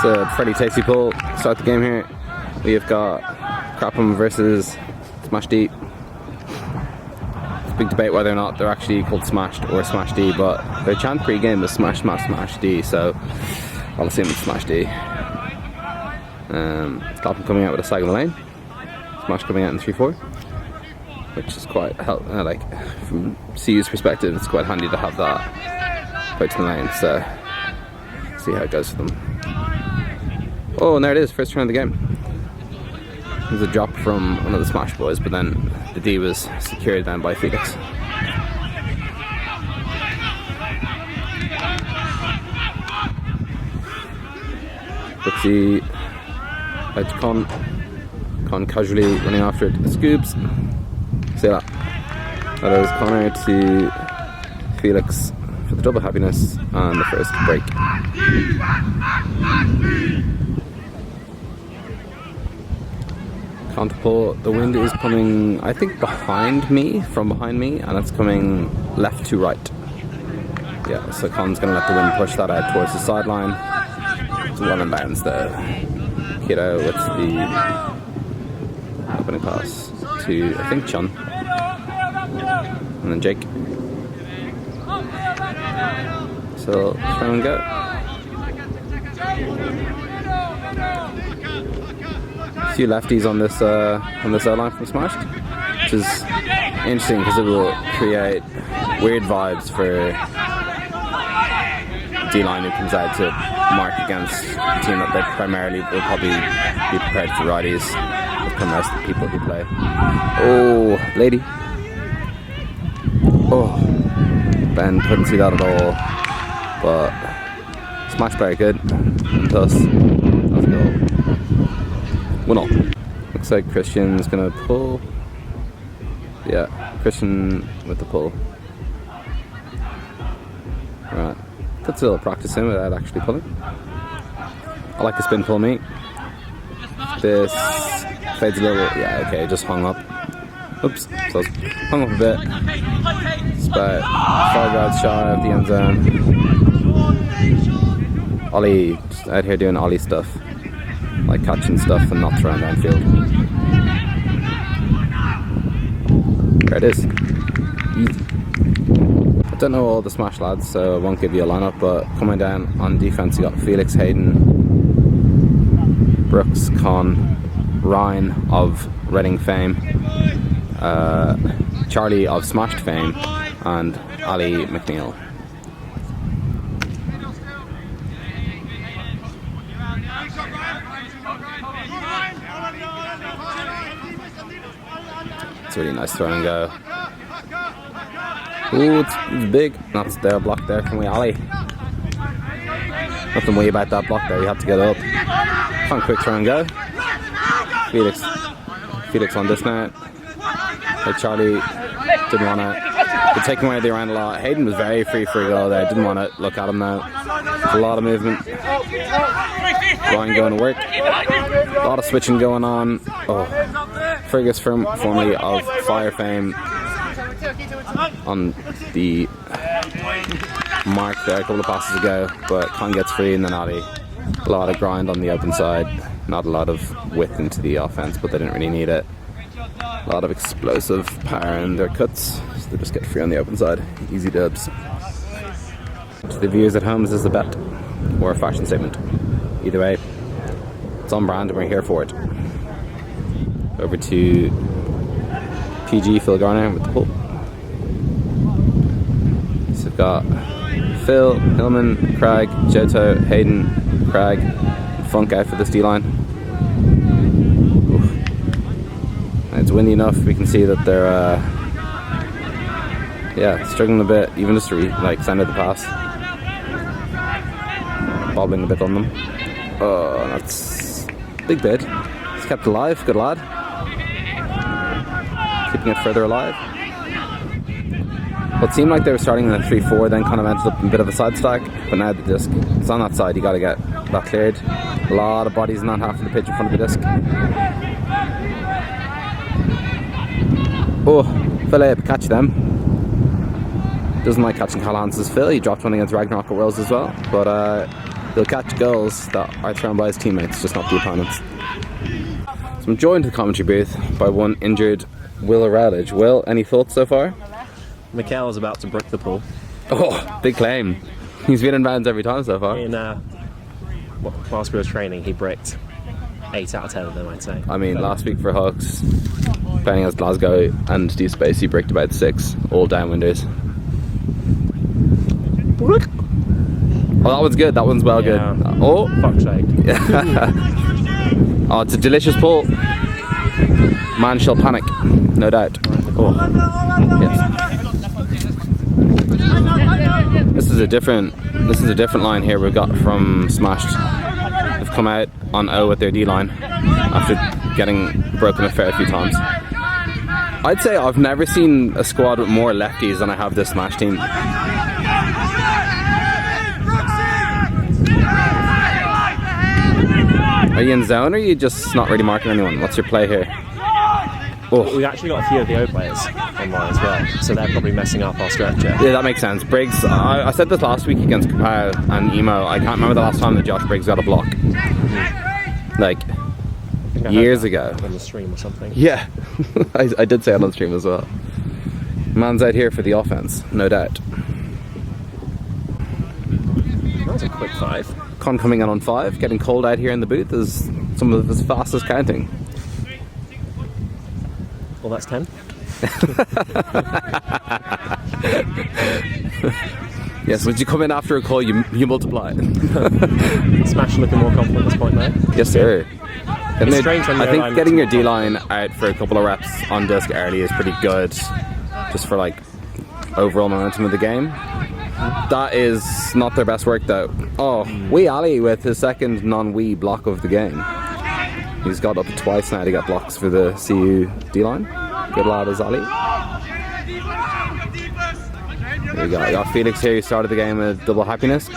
It's a pretty tasty pool. Start the game here. We have got Clapham versus Smash D. It's a big debate whether or not they're actually called Smashed or Smash D, but their chant pre-game was Smash Smash Smash D, so I'll assume it's Smash D. Clapham coming out with a diagonal lane. Smash coming out in 3-4, which is quite like from CU's perspective, it's quite handy to have that out to the lane. So see how it goes for them. Oh, and there it is, first turn of the game. There's a drop from one of the Smash boys, but then the D was secured then by Felix. Brooksy out to Con casually running after it. Scoops. See that. That is Connor to Felix for the double happiness and the first break. Can't pull. The wind is coming, I think, from behind me, and it's coming left to right. Yeah, so Con's going to let the wind push that out towards the sideline. It's well in bounds though. Kiddo with the opening pass to, I think, Chun. And then Jake. So, throw and go. A few lefties on this O-line from Smashed, which is interesting because it will create weird vibes for D-line who comes out to mark against a team that they primarily will probably be prepared for righties with most of the people who play. Oh, lady. Oh, Ben couldn't see that at all, but Smash very good, and thus let's go. 1-0. Looks like Christian's gonna pull. Yeah, Christian with the pull. Right, puts a little practice in without actually pulling. I like the spin pull meet. This fades a little. Yeah, okay, just hung up. Oops, so it's hung up a bit. It's about 5 yards shy of the end zone. Ollie, just out here doing Ollie stuff, like catching stuff and not throwing downfield. There it is. Easy. I don't know all the Smash lads, so I won't give you a lineup, but coming down on defense, you got Felix, Hayden, Brooks, Con, Ryan of Reading fame, Charlie of Smashed fame, and Ali McNeil. It's a really nice throw and go. Ooh, it's big. That's their block there from Ali. Nothing wee about that block there, you have to get up. Fun quick throw and go. Felix on this now. Hey, Charlie didn't want to. They're taking away the around a lot. Hayden was very free for a goal there. Didn't want to look at him now. A lot of movement. Ryan going to work. A lot of switching going on. Oh, Fergus formerly of Fire fame on the mark there a couple of passes ago, but Con gets free and then Ali. A lot of grind on the open side. Not a lot of width into the offense, but they didn't really need it. A lot of explosive power in their cuts, so they just get free on the open side. Easy dubs. To the viewers at home, is this a bet or a fashion statement? Either way, it's on brand and we're here for it. Over to PG, Phil Garner with the pull. So we've got Phil, Hillman, Craig, Joto, Hayden, Craig, Funk out for this D-line. It's windy enough, we can see that they're struggling a bit, even just to center the pass. Bobbling a bit on them. Oh, that's big bid. He's kept alive, good lad. Keeping it further alive. Well, it seemed like they were starting in a 3-4, then kind of ended up in a bit of a side stack, but now the disc, it's on that side, you got to get that cleared. A lot of bodies in that half of the pitch in front of the disc. Oh, Philip, catch them. Doesn't like catching Call Hansen's Phil. He dropped one against Ragnarok at Worlds as well. But He'll catch goals that are thrown by his teammates, just not the opponents. So I'm joined in the commentary booth by one injured Will Rowledge. Will, any thoughts so far? Mikel is about to brick the pool. Oh, big claim. He's been in bounds every time so far. Whilst we were training, he bricked 8 out of 10 of them, I'd say. I mean, last week for Hawks, playing against Glasgow and Deep Space, he bricked about 6, all downwinders. Oh, that one's good. That one's well good. Oh, fuck's sake. Oh, it's a delicious pull. Man shall panic, no doubt. Oh, yes. This is a different line here we've got from Smashed. They've come out on O with their D line after getting broken a fair few times. I'd say I've never seen a squad with more lefties than I have this Smash team. Are you in zone or are you just not really marking anyone? What's your play here? Oh. We've actually got a few of the O players online as well, so they're probably messing up our structure. Yeah, that makes sense. Briggs, I said this last week against Kapow and Emo. I can't remember the last time that Josh Briggs got a block. Like, years ago. On the stream or something. Yeah, I did say it on stream as well. Man's out here for the offense, no doubt. That was a quick 5. Con coming in on 5, getting cold out here in the booth is some of his fastest counting. Well, that's 10. Yes, when you come in after a call, you multiply. Smash looking more confident at this point now. Yes, sir. It's strange when I think getting your D-line out for a couple of reps on disc early is pretty good, just for like overall momentum of the game. That is not their best work though. Oh, Wee Ali with his second non-wee block of the game. He's got up twice now to get blocks for the CU D-line. Good lad is Ali. There we go. You got Felix here, who started the game with double happiness,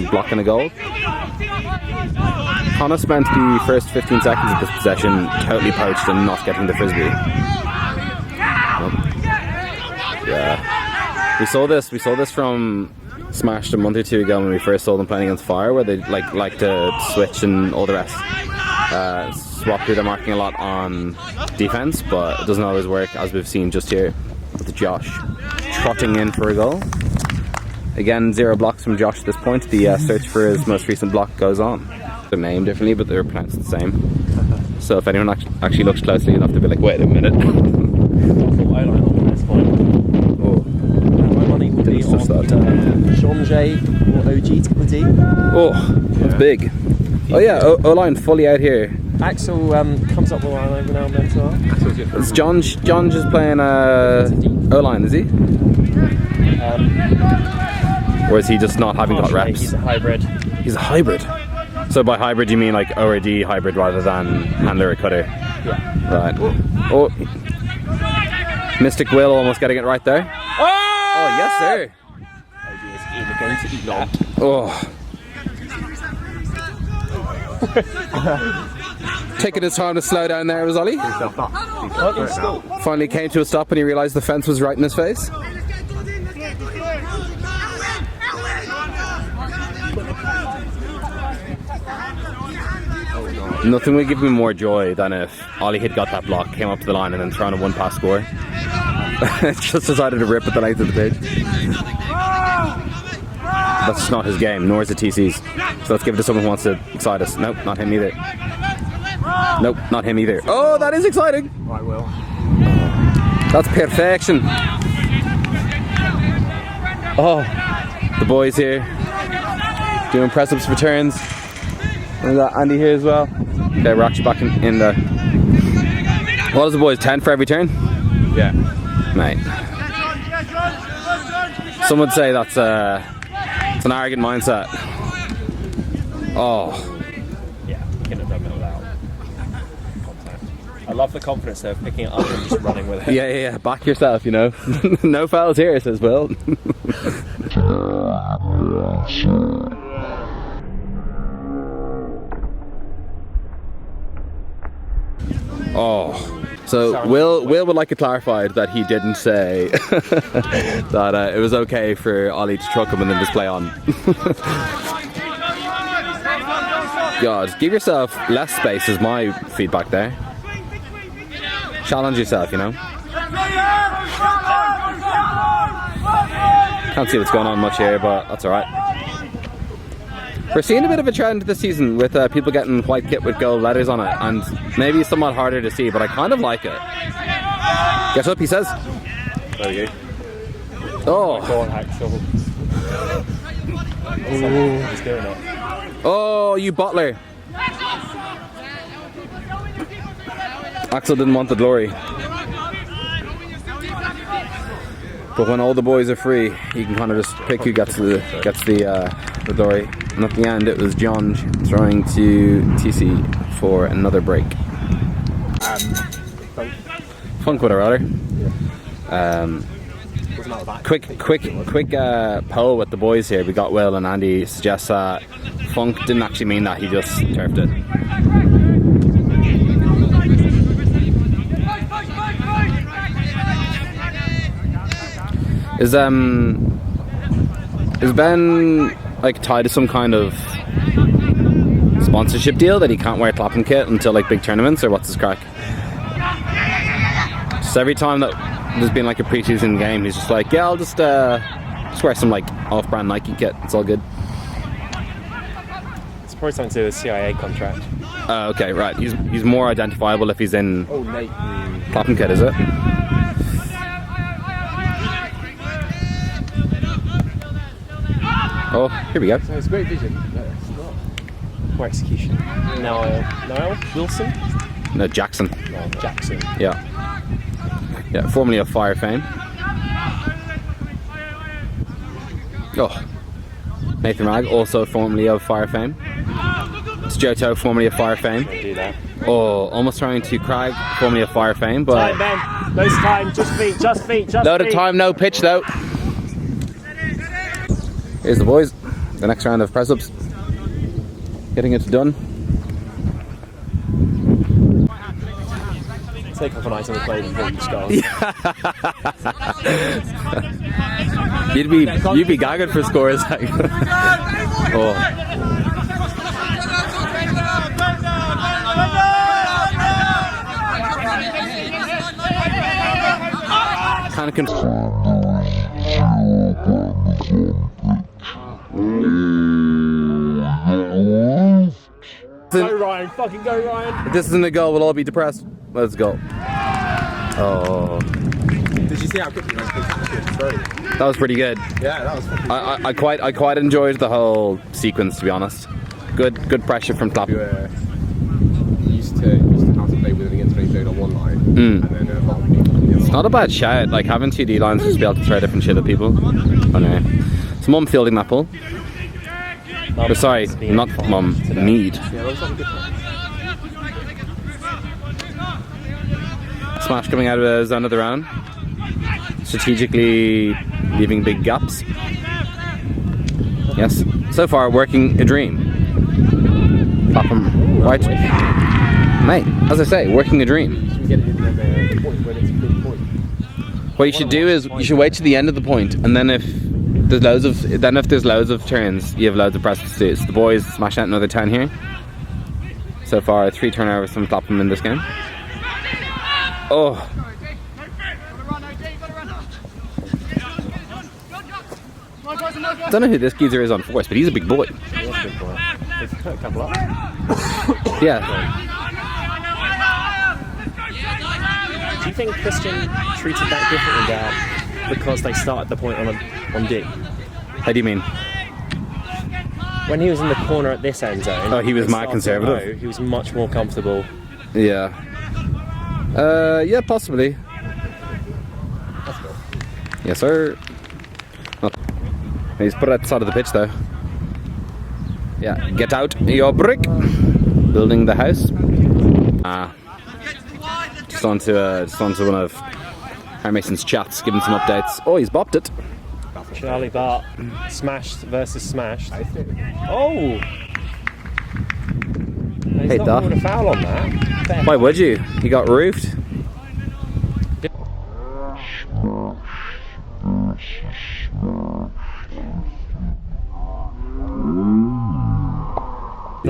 blocking a goal. Connor spent the first 15 seconds of this possession totally poached and not getting the frisbee. Yeah. We saw this from Smashed a month or two ago when we first saw them playing against Fire, where they like to switch and all the rest. Swap through their marking a lot on defense, but it doesn't always work, as we've seen just here with Josh trotting in for a goal. Again, 0 blocks from Josh at this point. The search for his most recent block goes on. They're named differently, but they're pronounced the same. So if anyone actually looks closely enough, they'll be like, wait a minute. Sean J or OG to the D. Oh, that's big. Oh yeah, O-line fully out here. Axel comes up with one every now and then as well. It's John just playing O-line, is he? Or is he just not having got reps? He's a hybrid. He's a hybrid. So by hybrid you mean like O or D hybrid rather than handler or cutter? Yeah. Right. Oh, Mystic Will almost getting it right there. Oh yes sir. OG is either going to eat long. Oh. Taking his time to slow down there was Ollie. Finally came to a stop and he realised the fence was right in his face. Nothing would give me more joy than if Ollie had got that block, came up to the line and then thrown a one-pass score. Just decided to rip at the length of the pitch. That's just not his game, nor is it TC's. So let's give it to someone who wants to excite us. Nope, not him either. Nope, not him either. Oh, that is exciting! I will. That's perfection. Oh, the boys here doing press-ups for turns. And we got Andy here as well. Okay, we're actually back in there. What is the boys, 10 for every turn? Yeah. Mate. Some would say that's it's an arrogant mindset. Oh. Yeah, we couldn't have done that without contact. I love the confidence though of picking it up and just running with it. Yeah, back yourself, you know. No fouls here, says Will. Oh. So sorry. Will would like it clarified that he didn't say that it was okay for Ollie to truck him and then just play on. God, give yourself less space is my feedback there. Challenge yourself, you know. Can't see what's going on much here, but that's alright. We're seeing a bit of a trend this season with people getting white kit with gold letters on it, and maybe somewhat harder to see, but I kind of like it. Get up, he says. There we go. Oh. Go on, Axel. He's doing it. Oh, you bottler. Axel didn't want the glory. But when all the boys are free, you can kind of just pick who gets the glory. And at the end, it was John throwing to TC for another break. Funk with a rather. Quick poll with the boys here. We got Will and Andy suggests that Funk didn't actually mean that. He just turfed it. Is Ben like tied to some kind of sponsorship deal that he can't wear Clapham kit until like big tournaments, or what's his crack? Just every time that there's been like a pre-season game, he's just like, yeah, I'll just wear some like off-brand Nike kit. It's all good. It's probably something to do with the CIA contract. Okay, right. He's more identifiable if he's in Clapham kit, is it? Oh, here we go. So it's great vision, but it's not. Poor execution. Noel Wilson? No, Jackson. No, Jackson. Yeah. Yeah, formerly of Fire fame. Oh. Nathan Ragg, also formerly of Fire fame. It's Johto, formerly of Fire fame. Don't do that. Oh, almost trying to Craig, formerly of Fire fame, but... Time, Ben. No time. Just feet. Load of time, no pitch though. Here's the boys. The next round of press-ups. Getting it done. Take off an item and play before you score. You'd be gagging for scores. Oh. Kind of Go Ryan, fucking go Ryan. If this isn't a goal, we'll all be depressed. Let's go. Oh. Did you see how quickly I was That was pretty good. Yeah, that was fucking I quite enjoyed the whole sequence, to be honest. Good pressure from Clapham. used to how to play with it against Ray on one line. And then a lot of people on the other. It's not a bad shout, like having 2 D lines just be able to throw different shit at people. Oh no. So Mum fielding that ball. Oh, sorry, not Mum, Mead. Yeah, that was like a good one. Smash coming out of the zone of the round. Strategically leaving big gaps. Yes, so far working a dream. Clapham, right? Mate, as I say, working a dream. What you should do is you should wait to the end of the point, and then if there's loads of turns, you have loads of presses to do. So the boys smash out another 10 here. So far, 3 turnovers from Clapham in this game. Oh. Don't know who this geezer is on force, but he's a big boy. Yeah. Do you think Christian treated that differently there because they started the point on D? How do you mean? When he was in the corner at this end zone, oh, he was mad conservative. He was much more comfortable. Yeah. Yeah, possibly. That's cool. Yes, sir. He's put it at the side of the pitch, though. Yeah, get out your brick. Building the house. Just onto one of Harry Mason's chats, giving some updates. Oh, he's bopped it. Charlie Bart, smashed versus smashed. Oh! He's Hey, not Duff. called a foul on that. Fair. Why would you? He got roofed.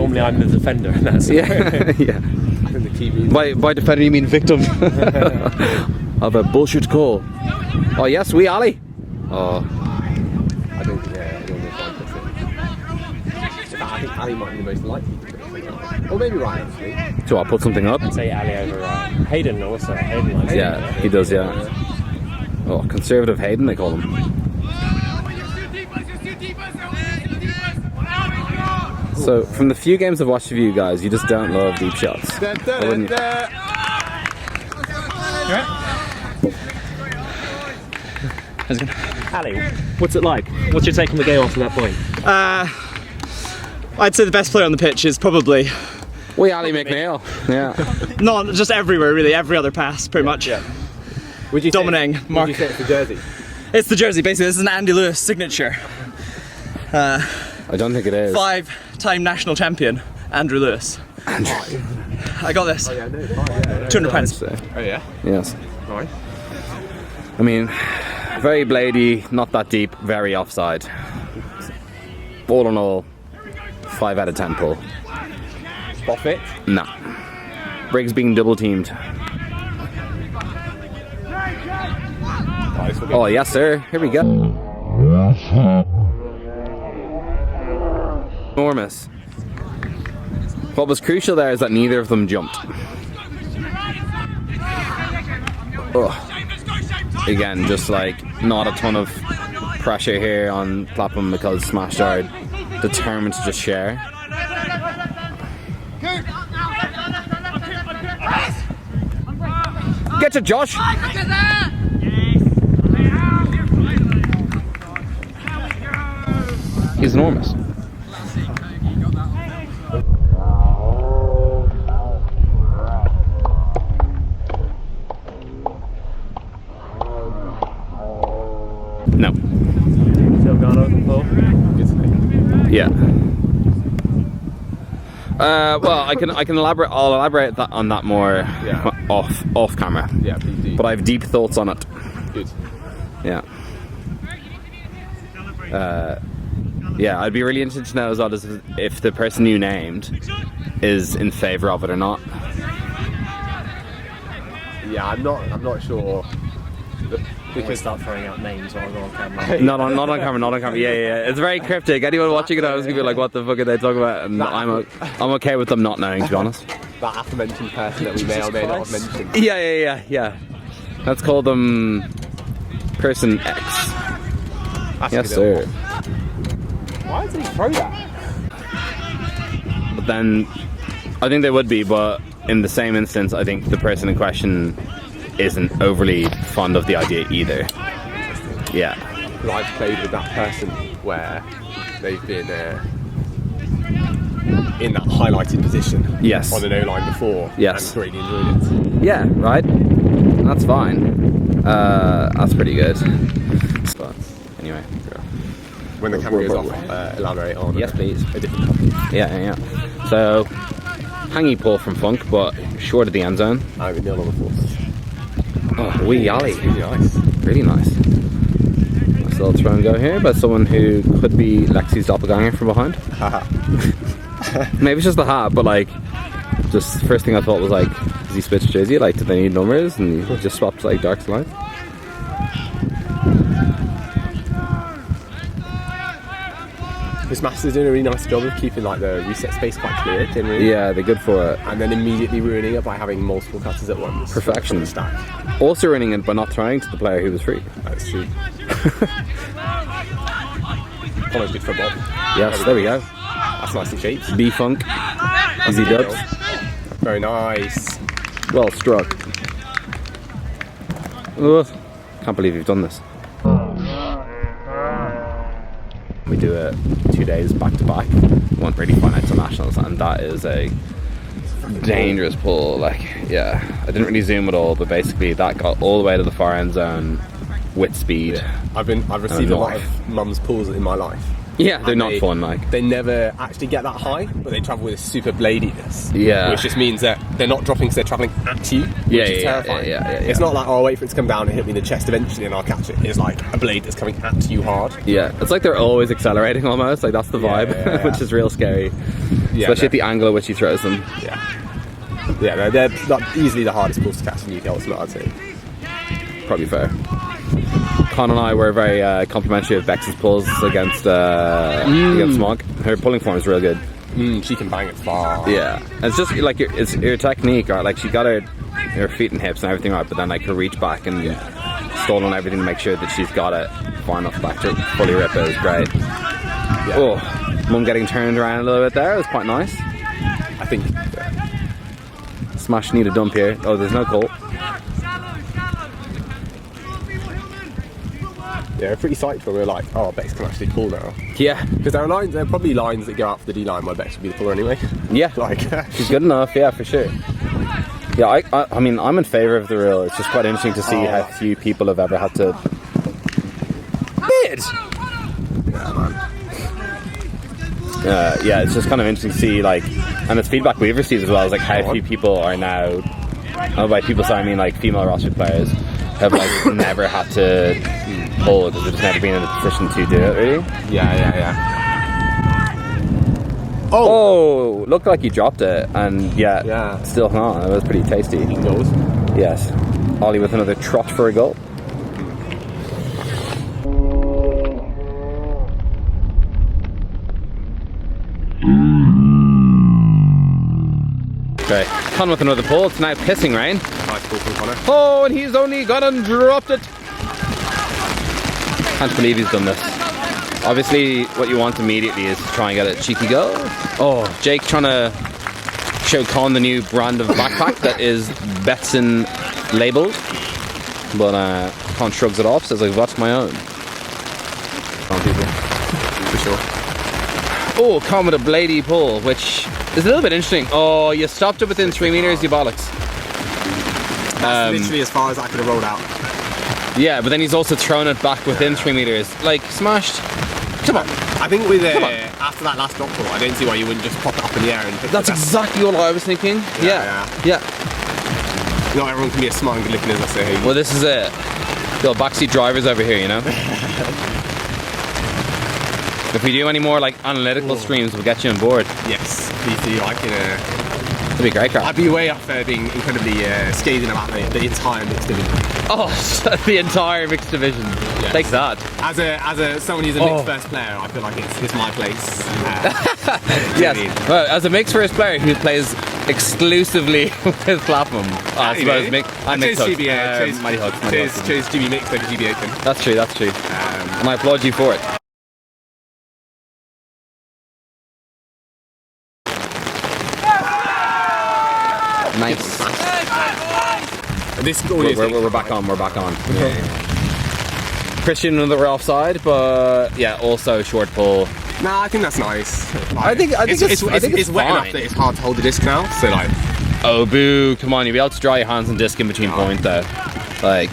normally I'm the defender, and that's Yeah, yeah. I think the key reason. By defender you mean victim of a bullshit call. Oh yes, we Ali. Oh, I don't think, yeah, anyone will find this. In fact, I think Ali might be the most likely to put something up. Or maybe Ryan, actually. so I'll put something up. I'd say Ali over Ryan. Hayden also. Hayden likes Yeah, it. he does. Yeah. Oh, conservative Hayden they call him. So, from the few games I've watched of you guys, you just don't love deep shots. Wouldn't you? Ali, what's it like? What's your take on the game after that point? I'd say the best player on the pitch is probably We Ali McNeil. Yeah. not just everywhere, really. Every other pass, pretty much. Would you Dominating, Say, Mark. Would you say it's the jersey? It's the jersey, basically. This is an Andy Lewis signature. I don't think it is. 5-time national champion, Andrew Lewis. I got this. Yeah, no, fine, £200. Oh, yeah? Yes. Right. I mean, very bladey, not that deep, very offside. All in all, 5 out of 10 pull. Spot fit? Nah. Briggs being double teamed. Oh yes sir, here we go. Enormous. What was crucial there is that neither of them jumped. Ugh. Again, just like not a ton of pressure here on Clapham because Smash are determined to just share. Get to Josh! He's enormous. No. Still gone over the ball. Good to know. Yeah. Well, I can elaborate. I'll elaborate on that more off camera. Yeah, please do. But I have deep thoughts on it. Good. Yeah. Yeah, I'd be really interested to know as well as if the person you named is in favour of it or not. Yeah, I'm not sure. Because start throwing out names while we're on camera. Not on camera. Yeah. It's very cryptic. Anyone watching it, I was gonna be like, "What the fuck are they talking about?" And I'm okay with them not knowing, to be honest. That aforementioned person that we may or may not have mentioned. Yeah. Let's call them person X. That's Yes, a good sir. Why did he throw that? But then, I think they would be, but in the same instance, I think the person in question isn't overly fond of the idea either. Yeah. But I've played with that person where they've been in that highlighted position. Yes. On an O-line before. Yes. And really enjoyed it. Yeah, right? That's fine. That's pretty good. But anyway. When the camera goes off, elaborate on Yes, please. a different topic. Yeah. So, hangy pull from Funk, but short of the end zone. I'm in nil on the force. Oh, wee Ollie. Really nice. Really nice. Nice little throw and go here by someone who could be Lexi's doppelganger from behind. Maybe it's just the hat, but like, just first thing I thought was like, does he switch jersey? Like, do they need numbers? And he just swapped like dark to light. This master's doing a really nice job of keeping like the reset space quite clear generally. Yeah, they're good for it. And then immediately ruining it by having multiple cutters at once. Perfection. From the stack. Also ruining it by not throwing to the player who was free. That's true. Follows good for Bob. Yes, there we go. That's nice and shaped. B-Funk. Easy dubs. Very nice. Well struck. Ugh. Can't believe you've done this. We do it 2 days back to back. Won't really find out till nationals, and that is a dangerous pull. Like, yeah, I didn't really zoom at all, but basically that got all the way to the far end zone with speed. Yeah. I've received a lot of mum's pulls in my life, Yeah, they're And not fun, like. They never actually get that high, but they travel with a super bladiness. Yeah. Which just means that they're not dropping because they're travelling at you, which is terrifying. Yeah. It's not like, oh, I'll wait for it to come down and hit me in the chest eventually and I'll catch it. It's like a blade that's coming at you hard. Yeah, it's like they're always accelerating almost, like that's the vibe, Yeah. which is real scary. Yeah, Especially at the angle at which he throws them. Yeah, they're like easily the hardest balls to catch in UK Ultimate, I'd say. Probably fair. Con and I were very complimentary of Bex's pulls against Smog. Her pulling form is real good. She can bang it far. Yeah, it's just like it's your technique, right? Like she got her feet and hips and everything right, but then like her reach back and stall on everything to make sure that she's got it far enough back to fully rip it is great. Yeah. Oh, Mum getting turned around a little bit there was quite nice. I think. Smash need a dump here. Oh, there's no call. Yeah, we're pretty psyched when we're like, oh, Bex can actually pull now. Yeah, Because there are probably lines that go out for the D line where Bex would be the puller anyway. yeah. Like, She's good enough, yeah, for sure. Yeah, I mean, I'm in favour of the rule. It's just quite interesting to see how few people have ever had to bid. Yeah, it's just kind of interesting to see, like, and it's feedback we've received as well, is like how few people are now, and by people so I mean like female roster players, have like never had to pull because they've just never been in a position to do it, really. yeah. Oh, looked like he dropped it, and Yeah. still hung on. It was pretty tasty. Goals. Yes. Ollie with another trot for a goal. Okay, Con with another pull. It's now pissing rain. Nice ball from Connor. Oh, and he's only gone and dropped it. Can't believe he's done this. Obviously, what you want immediately is to try and get a cheeky goal. Oh, Jake trying to show Con the new brand of backpack that is Betson labelled. But Con shrugs it off, says, I've got my own. Come on, people. For sure. Oh, Con with a blady pull, which is a little bit interesting. Oh, you stopped it within 3 meters, you bollocks. That's literally as far as I could have rolled out. Yeah, but then he's also thrown it back within 3 meters. Like, smashed. Come on. I think with after that last drop ball, I don't see why you wouldn't just pop it up in the air and hit That's the exactly what I was thinking. Yeah. Not everyone can be as smart and good looking as us, eh? Well, this is it. The backseat drivers over here, you know? If we do any more, like, analytical streams, we'll get you on board. Yes, please do. I can. It'd be great, crap. I'd be way up there being incredibly scathing about the entire mixed division. Oh, the entire mixed division. Yes. Take that. As a someone who's a mixed first player, I feel like it's my place. Yes. Well, as a mixed first player who plays exclusively with Clapham, I suppose I'm mixed chose hooks. GB, Mighty hooks. chose GB mixed over GB open. That's true, that's true. And I applaud you for it. Nice. This is all you think. We're back on. Christian that we're offside, but yeah, also short pull. Nah, I think that's nice. Like, I think it's wet fine. enough that it's hard to hold the disc now. So like, Oh boo! Come on, you'll be able to draw your hands and disc in between point though. Like,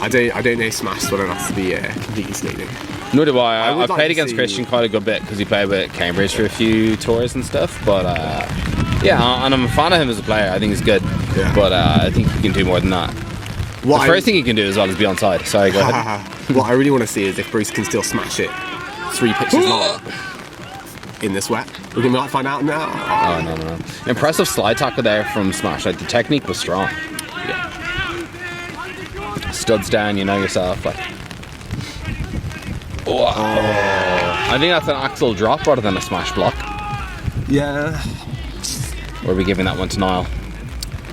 I don't know Smash well enough to be completely skating. nor do I. would I've like played to against see- Christian quite a good bit because he played with Cambridge for a few tours and stuff. But yeah, and I'm a fan of him as a player. I think he's good. Yeah. But I think he can do more than that. What The first thing he can do as well is be onside. Sorry, go ahead. What I really want to see is if Bruce can still smash it 3 pitches long in this wet. We're gonna like find out now. Oh no. Impressive slide tackle there from Smash. Like the technique was strong. Yeah. Studs down, you know yourself. Like, oh. I think that's an axle drop rather than a Smash block. Yeah. Or are we giving that one to Niall?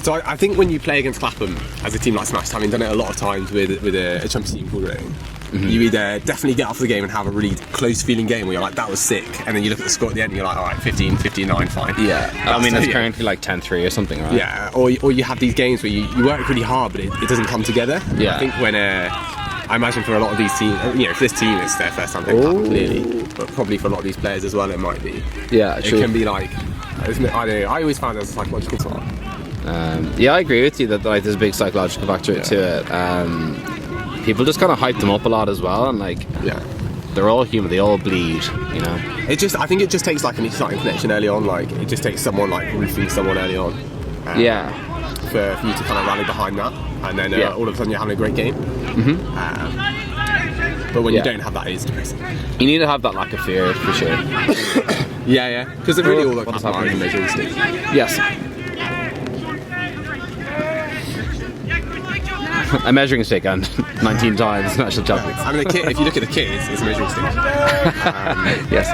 So I think when you play against Clapham as a team like Smash, having done it a lot of times with a Champions team called Reading, you either definitely get off the game and have a really close feeling game where you're like, that was sick, and then you look at the score at the end and you're like, all right, 15-9, fine. Yeah. I mean, it's yeah. currently like 10-3 or something, right? Yeah, or you have these games where you work really hard but it doesn't come together. Yeah. I think when I imagine for a lot of these teams, for this team it's their first time playing Clapham, clearly, but probably for a lot of these players as well it might be. Yeah, It true. can be like, I don't know, I always found it as a psychological tool. Yeah, I agree with you that like there's a big psychological factor to it. People just kind of hype them up a lot as well, and like Yeah. they're all human. They all bleed, you know. I think it just takes like an exciting connection early on. Like it just takes someone like roofing someone early on. Yeah. For you to kind of rally behind that, and then all of a sudden you're having a great game. But when you don't have that, it is depressing. You need to have that lack of fear for sure. Yeah. Because they're really all like a measuring stick. Yes. A measuring stick and 19 times national champions. I mean, if you look at the kids, it's a measuring stick. Yes.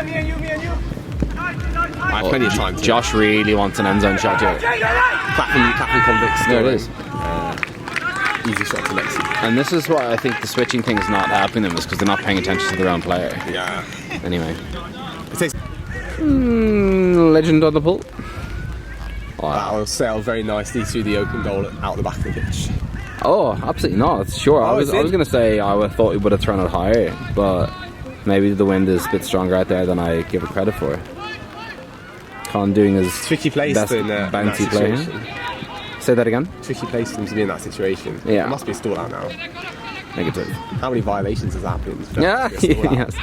I have plenty of time. Josh really wants an end zone shot here. Clapham convicts. There it is. Easy shot to Lexi. And this is why I think the switching thing is not helping them, is because they're not paying attention to their own player. Yeah. Anyway. It takes Legend on the pull. Wow. that'll sail very nicely through the open goal out the back of the pitch. Oh, absolutely not. Sure, I was going to say I thought we would have thrown it higher, but maybe the wind is a bit stronger out there than I give it credit for. Con doing his Tricky place best in bouncy play. Say that again? Tricky place for them to be in that situation. Yeah. It must be a stall out now. Negative. How many violations has happened? Yeah, yes.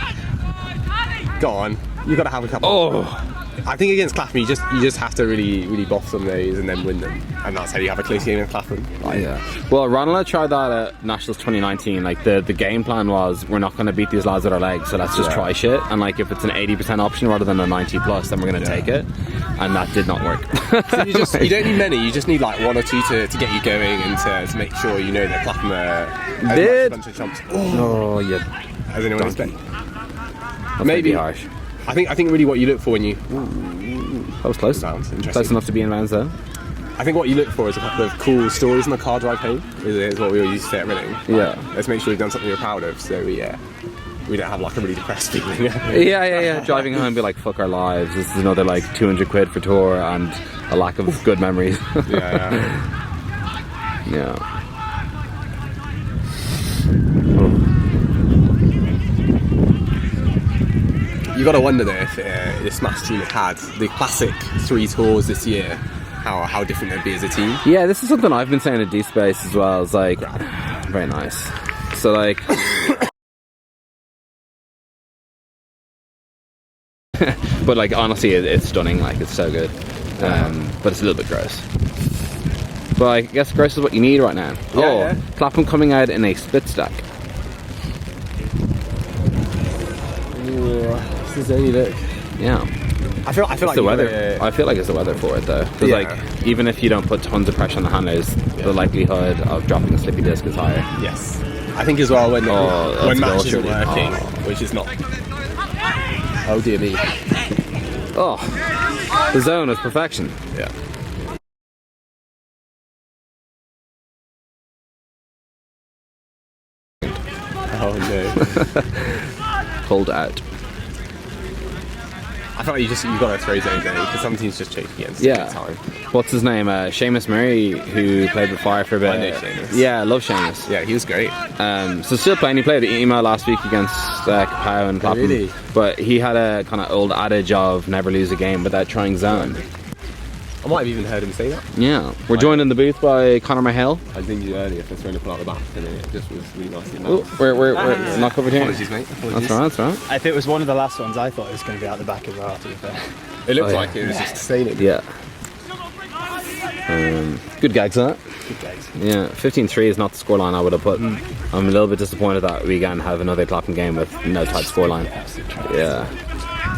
Go on. You've got to have a couple. Oh. I think against Clapham, you just have to really boss on those and then win them, and that's how you have a close game with Clapham. Yeah. Well, Ronald tried that at Nationals 2019. Like the game plan was, we're not going to beat these lads with our legs, so let's just try shit. And like if it's an 80% option rather than a 90+, then we're going to take it. And that did not work. So you don't need many. You just need like one or two to get you going and to make sure you know that Clapham are a bunch of chumps. Oh, yeah. As anyone expect. Maybe harsh. I think really what you look for when you That was close. sounds interesting. Close enough to be in bounds though. I think what you look for is a couple of cool stories on the car drive home. Is what we all used to say at Reading. Yeah. Let's make sure we've done something we're proud of, so we don't have like a really depressed feeling. Yeah. Driving home, be like, fuck our lives. This is another like 200 quid for tour and a lack of good memories. Yeah. You got to wonder though if the Smash team had the classic 3 tours this year, how different they'd be as a team. Yeah, this is something I've been saying at D-Space as well. It's like, very nice. So like, but like honestly, it's stunning. Like it's so good, but it's a little bit gross. But I guess gross is what you need right now. Yeah. Clapham coming out in a split stack. This is only look. Yeah. I feel like The weather. I feel like it's the weather for it though. Because like, even if you don't put tons of pressure on the handlers, the likelihood of dropping a slippy disc is higher. Yes. I think as well when match isn't working, which is not. Oh dear me. Oh, the zone is perfection. Yeah. Oh no. Pulled out. I feel like you got to throw zones in because some teams just choke against time. What's his name? Seamus Murray, who played with Fire for a bit. I know Seamus. Yeah, I love Seamus. Yeah, he was great. So still playing. He played at email last week against Kapow and Clapham. Really? But he had a kind of old adage of never lose a game without trying zone. I might have even heard him say that. Yeah. We're joined in the booth by Conor Mahale. I think you earlier for throwing a pull out the back, and it just was really nicely Oh, announced. we're not covered here. Apologies, mate. Apologies. That's right. If it was one of the last ones, I thought it was going to be out the back as well, to be fair. It looked Oh, yeah. like it was just sailing. Yeah. Good gags, that. Good games. Yeah, 15-3 is not the scoreline I would have put. I'm a little bit disappointed that we can have another Clapham game with no tight scoreline. Yeah.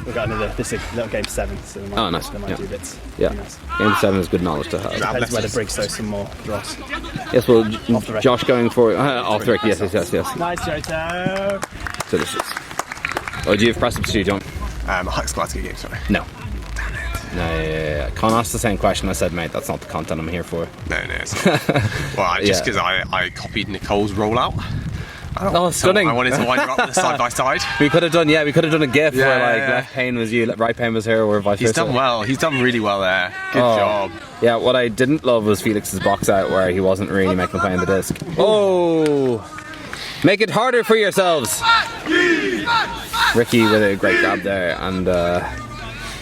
We've got this is little game 7, so there might, Nice. there might do bits. Yeah. Nice. Game 7 is good knowledge to have. Depends whether Briggs throws some more dross. Yes, well, Off the record. Josh going for off the record. Yes. Nice, Joto! Delicious. Oh, do you have press ups to do, John? Huck's Glasgow game, sorry. No. No. Con asked the same question. I said, mate, that's not the content I'm here for. No, it's not. Well, just because I copied Nicole's rollout. Oh, stunning! I wanted to wind her up with a side by side. We could have done a GIF where like yeah. left pane was you, right pane was her, or vice He's versa. done well. He's done really well there. Good job. Yeah, what I didn't love was Felix's box out where he wasn't really making the play in the disc. Oh! Make it harder for yourselves! Ricky with a great grab there, and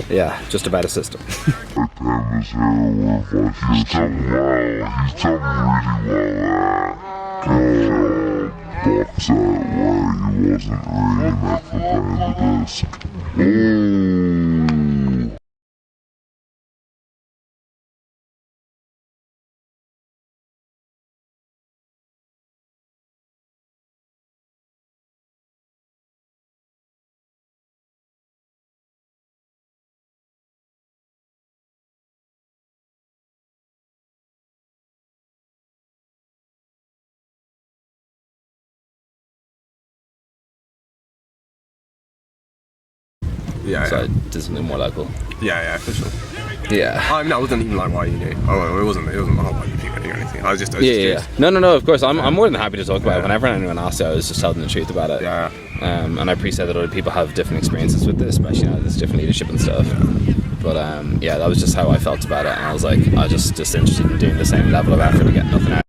yeah, just about a system. He's done well. He's done really well there. Good job. box out where he wasn't really meant for playing the disc. Oh! Yeah, So yeah. I did something more local. Yeah, for sure. Yeah. I mean, I wasn't even like why you knew. Oh, it wasn't my whole like you pick or anything. I was just Yeah. curious. No, of course. I'm more than happy to talk about it. Whenever anyone asks, I was just telling the truth about it. Yeah. And I appreciate that other people have different experiences with this, especially now there's different leadership and stuff. But yeah, that was just how I felt about it, and I was like, I was just interested in doing the same level of effort and getting nothing out.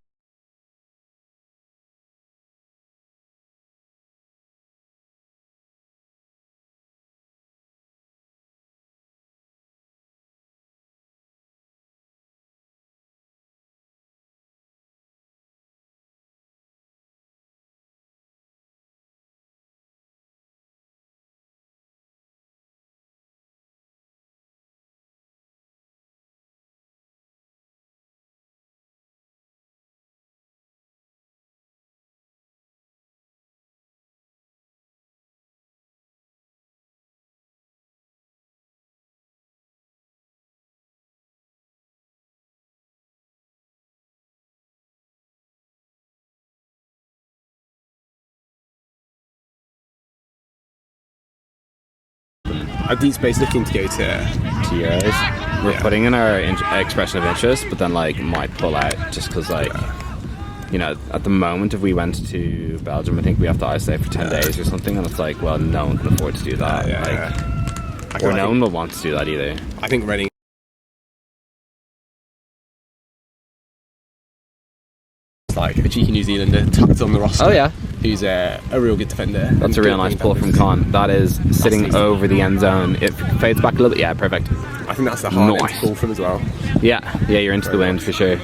Are Deep Space looking to go to? To Euros. We're putting in our expression of interest, but then like might pull out just because like, you know, at the moment if we went to Belgium, I think we have to isolate for 10 days or something, and it's like, well, no one can afford to do that. Or no one will want to do that either. I think Reading. Like a cheeky New Zealander tucked on the roster. Oh yeah, who's a real good defender. that's a real nice pull from Con. That is sitting over the end zone. It fades back a little bit. Yeah, perfect. I think that's the hard Nice. pull from as well. Yeah, you're into the wind for sure.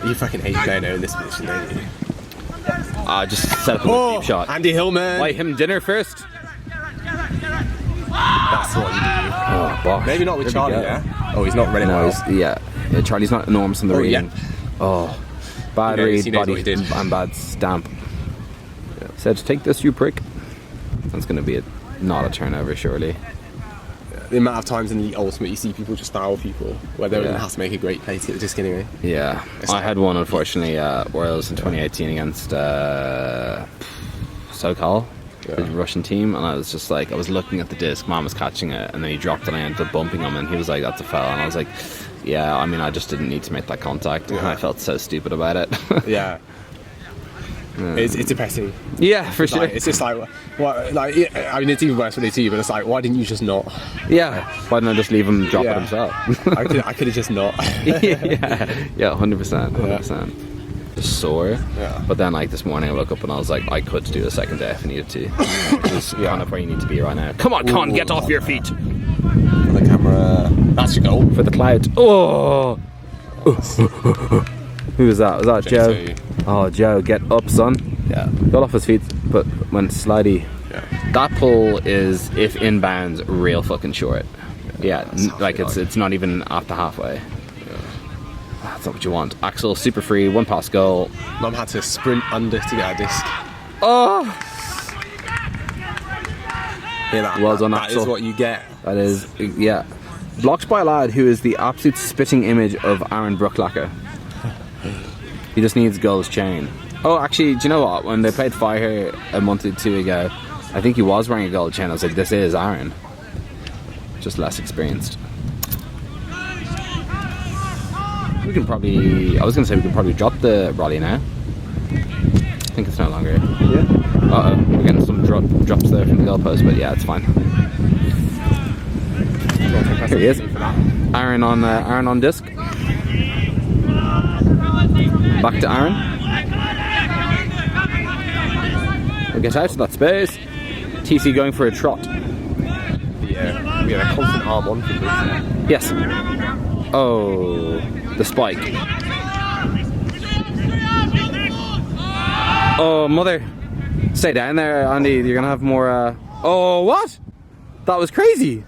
You fucking hate playing in this position, don't you? Just set up a deep shot. Andy Hillman. Buy him dinner first. That's what you do. Oh, bosh. Maybe not with There we Charlie, go. yeah? Oh, he's not ready No, well. yeah, Charlie's not enormous on the reading. Yeah. Oh, bad He knows read, what body he did. and bad stamp. Said, take this, you prick. That's going to be not a turnover, surely. The amount of times in the ultimate you see people just foul people where they don't even have to make a great play to get the disc anyway. Yeah, I had one unfortunately at Wales in 2018 against Sokol, the Russian team, and I was just like, I was looking at the disc, man was catching it, and then he dropped it and I ended up bumping him, and he was like, that's a foul, and I was like, yeah, I mean, I just didn't need to make that contact, and I felt so stupid about it. Yeah. It's depressing. Yeah, for sure. Like, it's just like, what? Like, I mean, it's even worse when they see, but it's like, why didn't you just not? Yeah, why didn't I just leave him drop it himself? I could have just not. yeah, 100%. Just sore. Yeah. But then, like, this morning I woke up and I was like, I could do a second day if I needed to. Which is kind of where you need to be right now. Come on, Con, get off your feet. For the camera. That's your goal. For the cloud. Oh! Who was that? Was that Joe? Joe. Oh, Joe, get up, son. Yeah. Got off his feet, but went slidey. Yeah. That pull is, if inbounds, real fucking short. Yeah, like it's not even after halfway. That's not what you want. Axel, super free, one pass goal. Mum had to sprint under to get a disc. Oh! Yeah, Well done, that Axel. is what you get. That is, yeah. Blocked by a lad who is the absolute spitting image of Aaron Brucklacker. He just needs goals chain. Oh, actually, do you know what? When they played Fire a month or two ago, I think he was wearing a gold chain. I was like, this is Aaron. Just less experienced. We can probably... I was going to say we could probably drop the rally now. I think it's no longer. Yeah. Uh-oh. We're getting some drops there from the goalpost, but yeah, it's fine. Here he is. Aaron on disc. Back to Aaron. We'll get out of that space. TC going for a trot. Yeah, we had a constant arm on from this. Yes. Oh, the spike. Oh, mother. Stay down there, Andy. You're gonna have more. Oh, what? That was crazy.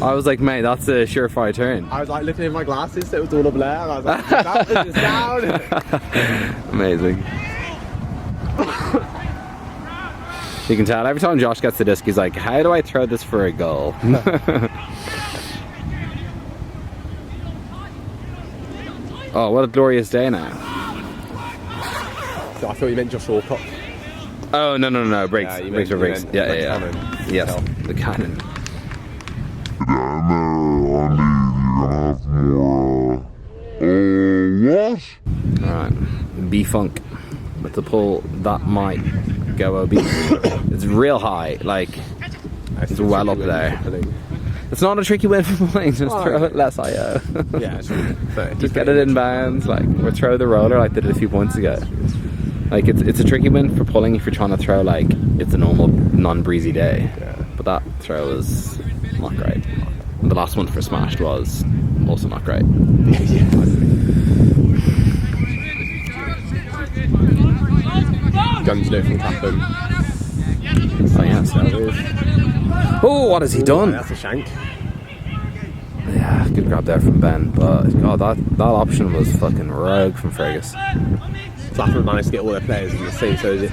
I was like, mate, that's a surefire turn. I was like looking in my glasses, so it was all a blur, and I was like, that was down. Amazing. You can tell every time Josh gets the disc, he's like, how do I throw this for a goal? Oh, what a glorious day now. So I thought you meant Josh Walcott. Oh, no, brakes. Yeah, Brakes or brakes. Yeah. Yes, the cannon. Down there, Andy, you're gonna have more. What? Alright. B-Funk. With the pull, that might go OB. It's real high, like, it's well up there. It's not a tricky win for playing, just throw it less IO. Yeah, just get it in bounds, like, or throw the roller like they did a few points ago. Like, it's a tricky win for pulling if you're trying to throw, like, it's a normal, non-breezy day. Yeah. But that throw was not great. And the last one for Smashed was also not great. Guns no from Clapham. Oh, yeah, so it is. Oh, what has he done? That's a shank. Yeah, good grab there from Ben, but God, that option was fucking rogue from Fergus. Clapham managed to get all their players in the same so they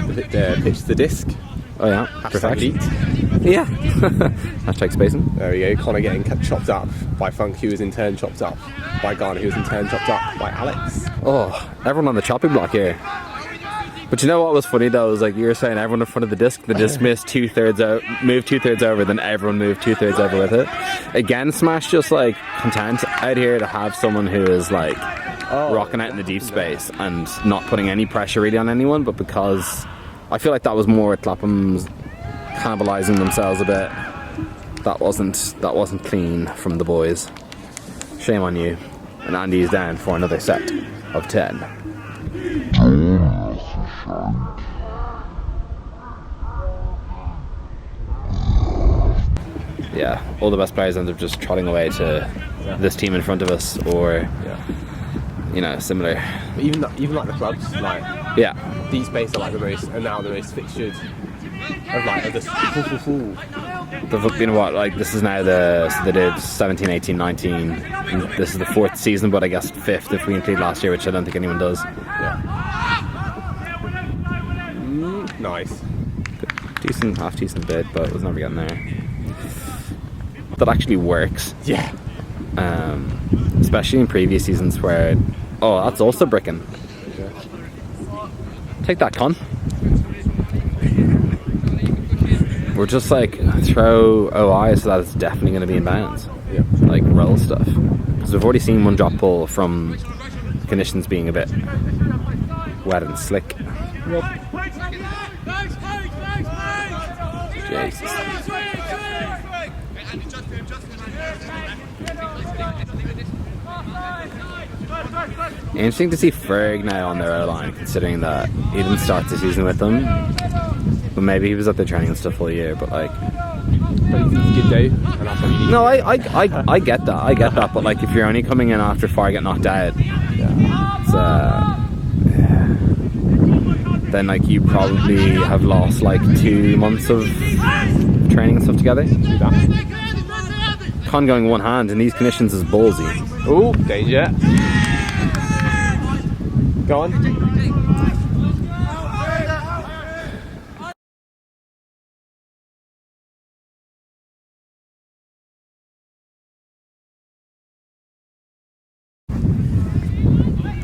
pitched the disc. Oh yeah, Perfection. Yeah. Hashtag spacing. There we go. Connor getting chopped up by Funk, who was in turn chopped up by Garner, who was in turn chopped up by Alex. Oh, everyone on the chopping block here. But you know what was funny though, was like you were saying everyone in front of the disc missed 2/3 out, moved 2/3 over, then everyone moved 2/3 over with it. Again, Smash just like content out here to have someone who is like rocking out in the deep space and not putting any pressure really on anyone, but because I feel like that was more Clapham's cannibalising themselves a bit. That wasn't clean from the boys. Shame on you. And Andy's down for another set of 10. Yeah, all the best players end up just trotting away to this team in front of us, or you know, similar. But even like the clubs, like deep space are like the most, and now the most fixtured of like of this full. You know what? Like this is now so they did 17, 18, 19. And this is the 4th season, but I guess 5th if we include last year, which I don't think anyone does. Nice. Half decent bid, but it was never getting there. That actually works. Yeah. Especially in previous seasons where, that's also bricking. Take that, con. We're just like throw OI so that it's definitely going to be in bounds. Yeah. Like roll stuff, because we've already seen one drop pull from conditions being a bit wet and slick. Jesus. Interesting to see Ferg now on their O-line, considering that he didn't start the season with them. But maybe he was at their training and stuff all year, but like... Good day. No, I get that, but like if you're only coming in after Far get knocked out, it's, then like you probably have lost like 2 months of training and stuff together. Con going one hand in these conditions is ballsy. Oh, danger. Go on.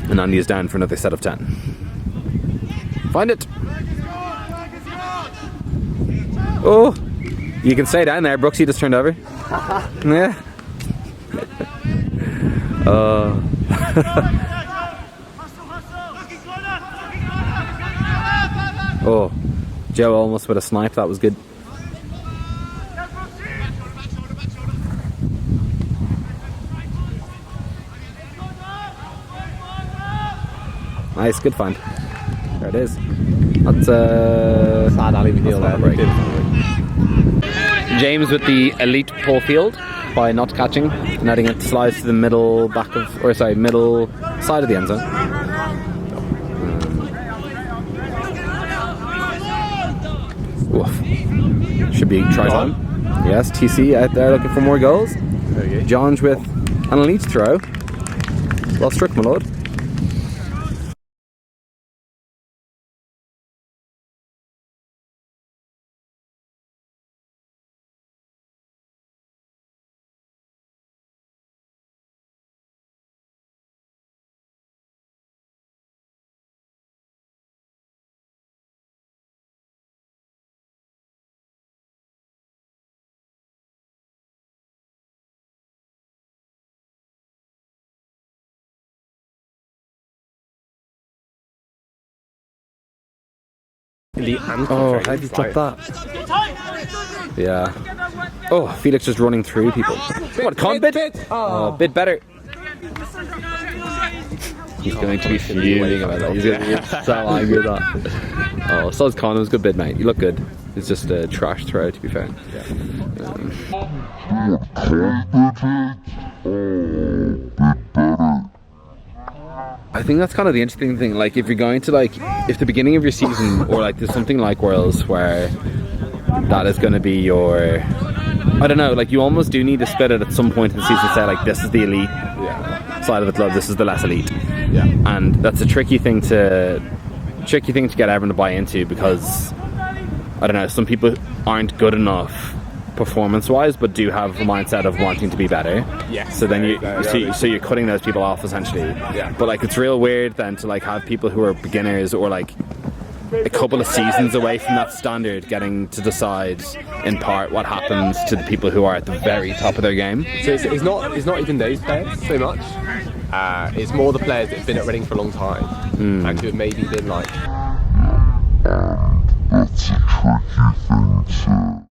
And Andy is down for another set of 10. Find it! Oh! You can stay down there, Brooksy just turned over. Yeah. Oh, Joe almost with a snipe, that was good. Nice, good find. There it is. That's Sad Ali McNeil there. James with the elite pull field by not catching, netting it slides to the middle side of the end zone. Oof. Should be try time. Yes, TC out there looking for more goals. Johns with an elite throw. Well struck, my lord. Oh, how did you drop that? Yeah. Oh, Felix just running through people. What, con bit? Oh, bit better. He's going to be fuming about that. He's going to be so angry with that. Oh, so's Con. It was a good bid, mate. You look good. It's just a trash throw, to be fair. I think that's kind of the interesting thing. Like, if you're going to, like, if the beginning of your season, or like there's something like Worlds where that is going to be your, I don't know, like you almost do need to split it at some point in the season. Say like, this is the elite side of the club, this is the less elite. And that's a tricky thing to get everyone to buy into, because I don't know, some people aren't good enough performance-wise, but do have a mindset of wanting to be better. So then you're cutting those people off essentially. But like, it's real weird then to like have people who are beginners or like a couple of seasons away from that standard getting to decide in part what happens to the people who are at the very top of their game. So it's not even those players so much. It's more the players that have been at Reading for a long time and who have maybe been like. That's a tricky thing to